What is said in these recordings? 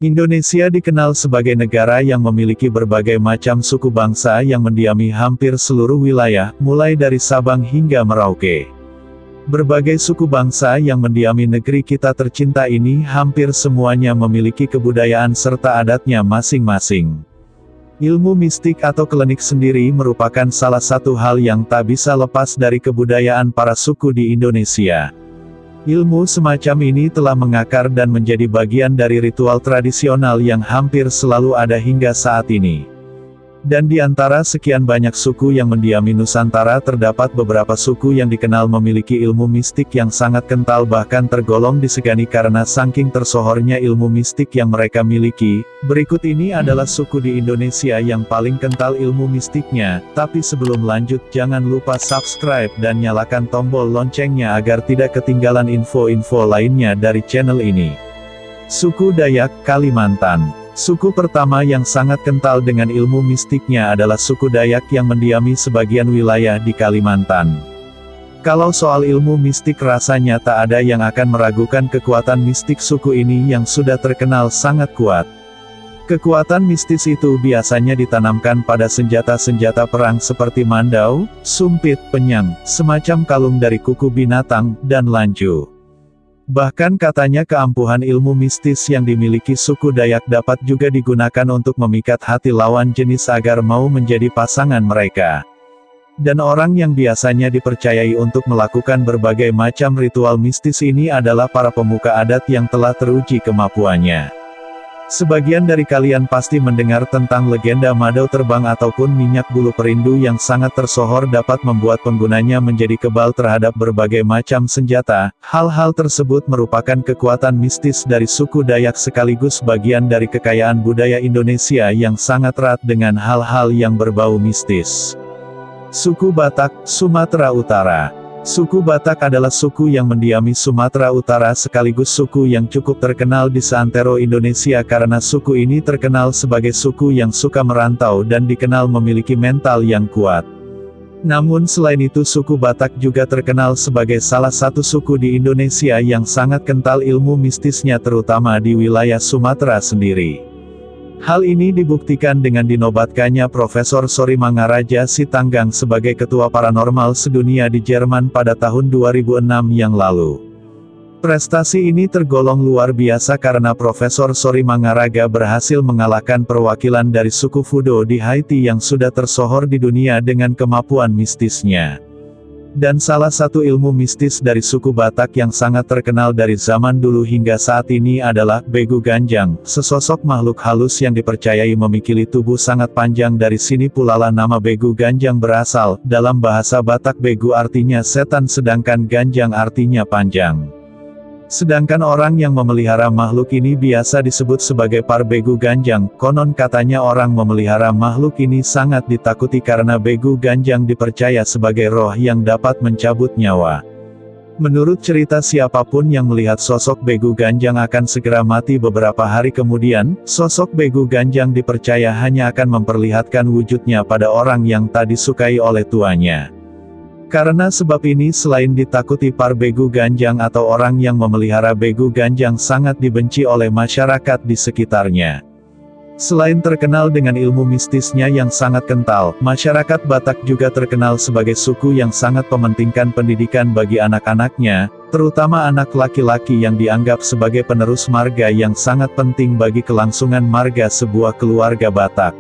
Indonesia dikenal sebagai negara yang memiliki berbagai macam suku bangsa yang mendiami hampir seluruh wilayah, mulai dari Sabang hingga Merauke. Berbagai suku bangsa yang mendiami negeri kita tercinta ini hampir semuanya memiliki kebudayaan serta adatnya masing-masing. Ilmu mistik atau klinik sendiri merupakan salah satu hal yang tak bisa lepas dari kebudayaan para suku di Indonesia. Ilmu semacam ini telah mengakar dan menjadi bagian dari ritual tradisional yang hampir selalu ada hingga saat ini. Dan di antara sekian banyak suku yang mendiami Nusantara terdapat beberapa suku yang dikenal memiliki ilmu mistik yang sangat kental, bahkan tergolong disegani karena saking tersohornya ilmu mistik yang mereka miliki. Berikut ini adalah suku di Indonesia yang paling kental ilmu mistiknya, tapi sebelum lanjut jangan lupa subscribe dan nyalakan tombol loncengnya agar tidak ketinggalan info-info lainnya dari channel ini. Suku Dayak, Kalimantan. Suku pertama yang sangat kental dengan ilmu mistiknya adalah suku Dayak yang mendiami sebagian wilayah di Kalimantan. Kalau soal ilmu mistik rasanya tak ada yang akan meragukan kekuatan mistik suku ini yang sudah terkenal sangat kuat. Kekuatan mistis itu biasanya ditanamkan pada senjata-senjata perang seperti mandau, sumpit, penyang, semacam kalung dari kuku binatang, dan lanju. Bahkan katanya keampuhan ilmu mistis yang dimiliki suku Dayak dapat juga digunakan untuk memikat hati lawan jenis agar mau menjadi pasangan mereka. Dan orang yang biasanya dipercayai untuk melakukan berbagai macam ritual mistis ini adalah para pemuka adat yang telah teruji kemampuannya. Sebagian dari kalian pasti mendengar tentang legenda Madau terbang ataupun minyak bulu perindu yang sangat tersohor dapat membuat penggunanya menjadi kebal terhadap berbagai macam senjata. Hal-hal tersebut merupakan kekuatan mistis dari suku Dayak sekaligus bagian dari kekayaan budaya Indonesia yang sangat erat dengan hal-hal yang berbau mistis. Suku Batak, Sumatera Utara. Suku Batak adalah suku yang mendiami Sumatera Utara sekaligus suku yang cukup terkenal di seantero Indonesia karena suku ini terkenal sebagai suku yang suka merantau dan dikenal memiliki mental yang kuat. Namun selain itu suku Batak juga terkenal sebagai salah satu suku di Indonesia yang sangat kental ilmu mistisnya terutama di wilayah Sumatera sendiri. Hal ini dibuktikan dengan dinobatkannya Profesor Sory Mangaraja Sitanggang sebagai Ketua Paranormal Sedunia di Jerman pada tahun 2006 yang lalu. Prestasi ini tergolong luar biasa karena Profesor Sory Mangaraga berhasil mengalahkan perwakilan dari suku Fudo di Haiti yang sudah tersohor di dunia dengan kemampuan mistisnya. Dan salah satu ilmu mistis dari suku Batak yang sangat terkenal dari zaman dulu hingga saat ini adalah Begu Ganjang, sesosok makhluk halus yang dipercayai memiliki tubuh sangat panjang. Dari sini pula nama Begu Ganjang berasal. Dalam bahasa Batak Begu artinya setan sedangkan Ganjang artinya panjang. Sedangkan orang yang memelihara makhluk ini biasa disebut sebagai Parbegu Ganjang. Konon katanya orang memelihara makhluk ini sangat ditakuti karena Begu Ganjang dipercaya sebagai roh yang dapat mencabut nyawa. Menurut cerita siapapun yang melihat sosok Begu Ganjang akan segera mati beberapa hari kemudian. Sosok Begu Ganjang dipercaya hanya akan memperlihatkan wujudnya pada orang yang tak disukai oleh tuannya. Karena sebab ini selain ditakuti Parbegu Ganjang atau orang yang memelihara Begu Ganjang sangat dibenci oleh masyarakat di sekitarnya. Selain terkenal dengan ilmu mistisnya yang sangat kental, masyarakat Batak juga terkenal sebagai suku yang sangat mementingkan pendidikan bagi anak-anaknya, terutama anak laki-laki yang dianggap sebagai penerus marga yang sangat penting bagi kelangsungan marga sebuah keluarga Batak.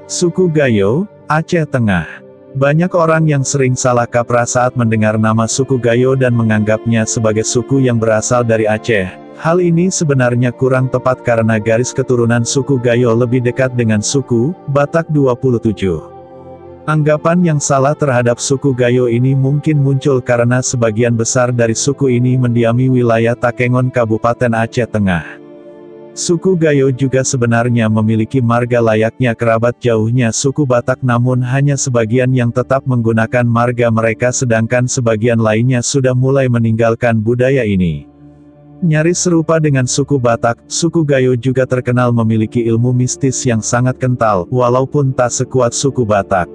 Suku Gayo, Aceh Tengah. Banyak orang yang sering salah kaprah saat mendengar nama suku Gayo dan menganggapnya sebagai suku yang berasal dari Aceh. Hal ini sebenarnya kurang tepat karena garis keturunan suku Gayo lebih dekat dengan suku Batak 27. Anggapan yang salah terhadap suku Gayo ini mungkin muncul karena sebagian besar dari suku ini mendiami wilayah Takengon Kabupaten Aceh Tengah. Suku Gayo juga sebenarnya memiliki marga layaknya kerabat jauhnya suku Batak namun hanya sebagian yang tetap menggunakan marga mereka sedangkan sebagian lainnya sudah mulai meninggalkan budaya ini. Nyaris serupa dengan suku Batak, suku Gayo juga terkenal memiliki ilmu mistis yang sangat kental, walaupun tak sekuat suku Batak.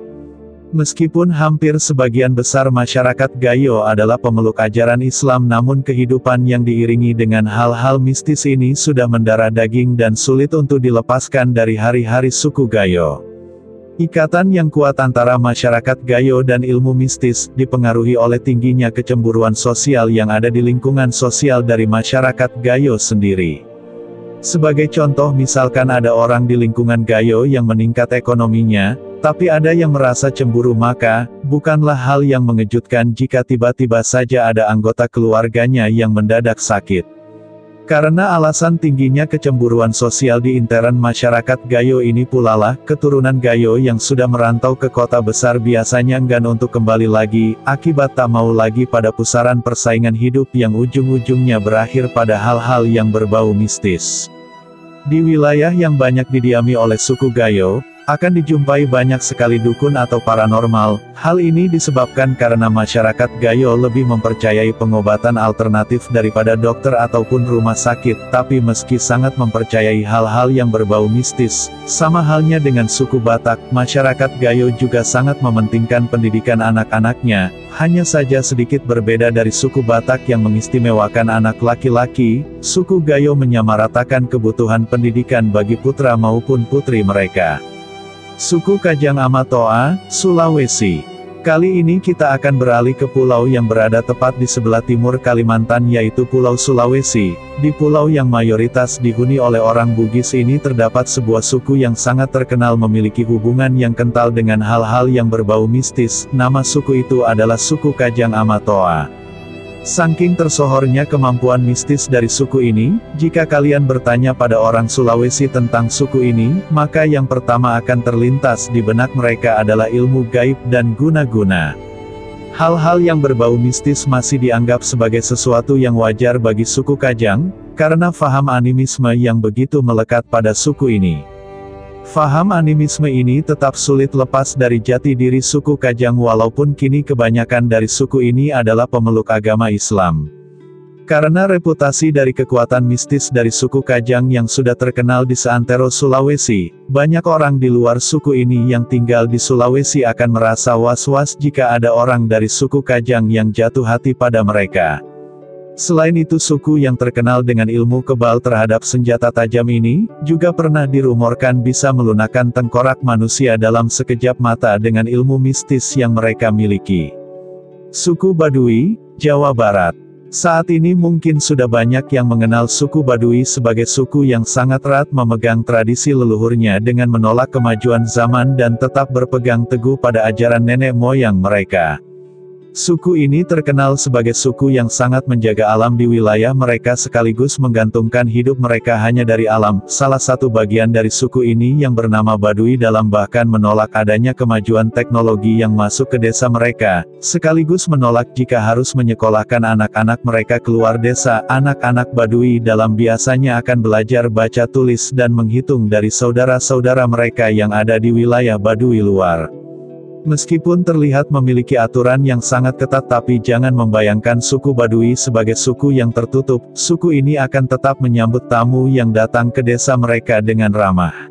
Meskipun hampir sebagian besar masyarakat Gayo adalah pemeluk ajaran Islam, namun kehidupan yang diiringi dengan hal-hal mistis ini sudah mendarah daging dan sulit untuk dilepaskan dari hari-hari suku Gayo. Ikatan yang kuat antara masyarakat Gayo dan ilmu mistis, dipengaruhi oleh tingginya kecemburuan sosial yang ada di lingkungan sosial dari masyarakat Gayo sendiri. Sebagai contoh, misalkan ada orang di lingkungan Gayo yang meningkat ekonominya, tapi ada yang merasa cemburu, maka bukanlah hal yang mengejutkan jika tiba-tiba saja ada anggota keluarganya yang mendadak sakit. Karena alasan tingginya kecemburuan sosial di intern masyarakat Gayo ini pula lah, keturunan Gayo yang sudah merantau ke kota besar biasanya enggan untuk kembali lagi, akibat tak mau lagi pada pusaran persaingan hidup yang ujung-ujungnya berakhir pada hal-hal yang berbau mistis. Di wilayah yang banyak didiami oleh suku Gayo, akan dijumpai banyak sekali dukun atau paranormal. Hal ini disebabkan karena masyarakat Gayo lebih mempercayai pengobatan alternatif daripada dokter ataupun rumah sakit, tapi meski sangat mempercayai hal-hal yang berbau mistis, sama halnya dengan suku Batak, masyarakat Gayo juga sangat mementingkan pendidikan anak-anaknya, hanya saja sedikit berbeda dari suku Batak yang mengistimewakan anak laki-laki, suku Gayo menyamaratakan kebutuhan pendidikan bagi putra maupun putri mereka. Suku Kajang Amatoa, Sulawesi. Kali ini kita akan beralih ke pulau yang berada tepat di sebelah timur Kalimantan, yaitu Pulau Sulawesi. Di pulau yang mayoritas dihuni oleh orang Bugis ini terdapat sebuah suku yang sangat terkenal memiliki hubungan yang kental dengan hal-hal yang berbau mistis. Nama suku itu adalah suku Kajang Amatoa. Saking tersohornya kemampuan mistis dari suku ini, jika kalian bertanya pada orang Sulawesi tentang suku ini, maka yang pertama akan terlintas di benak mereka adalah ilmu gaib dan guna-guna. Hal-hal yang berbau mistis masih dianggap sebagai sesuatu yang wajar bagi suku Kajang, karena faham animisme yang begitu melekat pada suku ini. Faham animisme ini tetap sulit lepas dari jati diri suku Kajang walaupun kini kebanyakan dari suku ini adalah pemeluk agama Islam. Karena reputasi dari kekuatan mistis dari suku Kajang yang sudah terkenal di seantero Sulawesi, banyak orang di luar suku ini yang tinggal di Sulawesi akan merasa was-was jika ada orang dari suku Kajang yang jatuh hati pada mereka. Selain itu, suku yang terkenal dengan ilmu kebal terhadap senjata tajam ini, juga pernah dirumorkan bisa melunakkan tengkorak manusia dalam sekejap mata dengan ilmu mistis yang mereka miliki. Suku Baduy, Jawa Barat. Saat ini mungkin sudah banyak yang mengenal suku Baduy sebagai suku yang sangat erat memegang tradisi leluhurnya dengan menolak kemajuan zaman dan tetap berpegang teguh pada ajaran nenek moyang mereka. Suku ini terkenal sebagai suku yang sangat menjaga alam di wilayah mereka sekaligus menggantungkan hidup mereka hanya dari alam. Salah satu bagian dari suku ini yang bernama Baduy dalam bahkan menolak adanya kemajuan teknologi yang masuk ke desa mereka, sekaligus menolak jika harus menyekolahkan anak-anak mereka keluar desa. Anak-anak Baduy dalam biasanya akan belajar baca tulis dan menghitung dari saudara-saudara mereka yang ada di wilayah Baduy luar. Meskipun terlihat memiliki aturan yang sangat ketat, tapi jangan membayangkan suku Baduy sebagai suku yang tertutup. Suku ini akan tetap menyambut tamu yang datang ke desa mereka dengan ramah.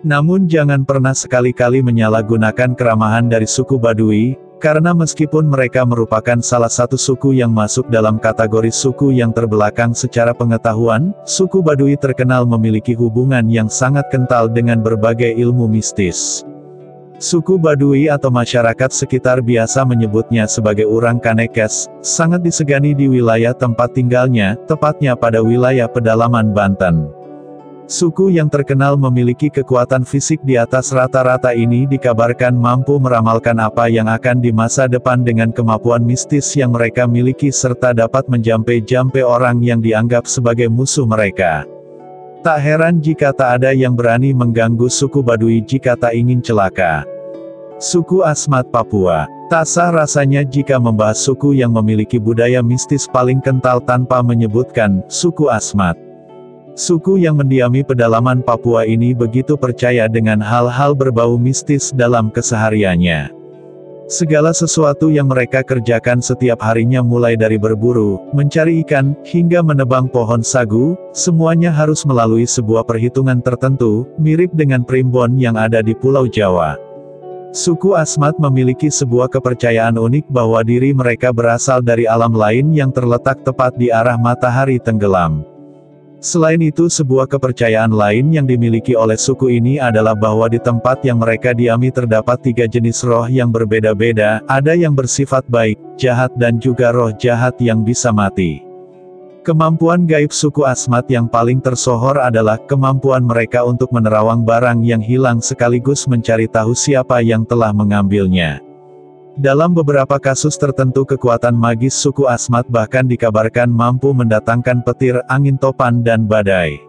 Namun jangan pernah sekali-kali menyalahgunakan keramahan dari suku Baduy, karena meskipun mereka merupakan salah satu suku yang masuk dalam kategori suku yang terbelakang secara pengetahuan, suku Baduy terkenal memiliki hubungan yang sangat kental dengan berbagai ilmu mistis. Suku Baduy atau masyarakat sekitar biasa menyebutnya sebagai orang Kanekes, sangat disegani di wilayah tempat tinggalnya, tepatnya pada wilayah pedalaman Banten. Suku yang terkenal memiliki kekuatan fisik di atas rata-rata ini dikabarkan mampu meramalkan apa yang akan di masa depan dengan kemampuan mistis yang mereka miliki serta dapat menjampe-jampe orang yang dianggap sebagai musuh mereka. Tak heran jika tak ada yang berani mengganggu suku Baduy jika tak ingin celaka. Suku Asmat Papua. Tak sah rasanya jika membahas suku yang memiliki budaya mistis paling kental tanpa menyebutkan suku Asmat. Suku yang mendiami pedalaman Papua ini begitu percaya dengan hal-hal berbau mistis dalam kesehariannya. Segala sesuatu yang mereka kerjakan setiap harinya, mulai dari berburu, mencari ikan, hingga menebang pohon sagu, semuanya harus melalui sebuah perhitungan tertentu, mirip dengan primbon yang ada di Pulau Jawa. Suku Asmat memiliki sebuah kepercayaan unik bahwa diri mereka berasal dari alam lain yang terletak tepat di arah matahari tenggelam. Selain itu, sebuah kepercayaan lain yang dimiliki oleh suku ini adalah bahwa di tempat yang mereka diami terdapat 3 jenis roh yang berbeda-beda, ada yang bersifat baik, jahat dan juga roh jahat yang bisa mati. Kemampuan gaib suku Asmat yang paling tersohor adalah kemampuan mereka untuk menerawang barang yang hilang sekaligus mencari tahu siapa yang telah mengambilnya. Dalam beberapa kasus tertentu kekuatan magis suku Asmat bahkan dikabarkan mampu mendatangkan petir, angin topan dan badai.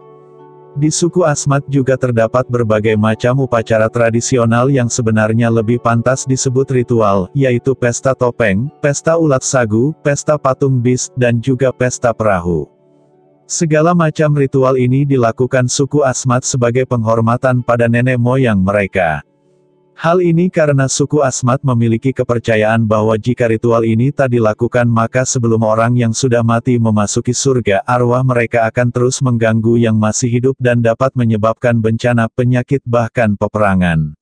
Di suku Asmat juga terdapat berbagai macam upacara tradisional yang sebenarnya lebih pantas disebut ritual, yaitu pesta topeng, pesta ulat sagu, pesta patung bis, dan juga pesta perahu. Segala macam ritual ini dilakukan suku Asmat sebagai penghormatan pada nenek moyang mereka. Hal ini karena suku Asmat memiliki kepercayaan bahwa jika ritual ini tak dilakukan maka sebelum orang yang sudah mati memasuki surga, arwah mereka akan terus mengganggu yang masih hidup dan dapat menyebabkan bencana, penyakit bahkan peperangan.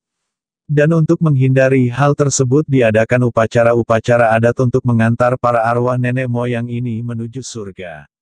Dan untuk menghindari hal tersebut diadakan upacara-upacara adat untuk mengantar para arwah nenek moyang ini menuju surga.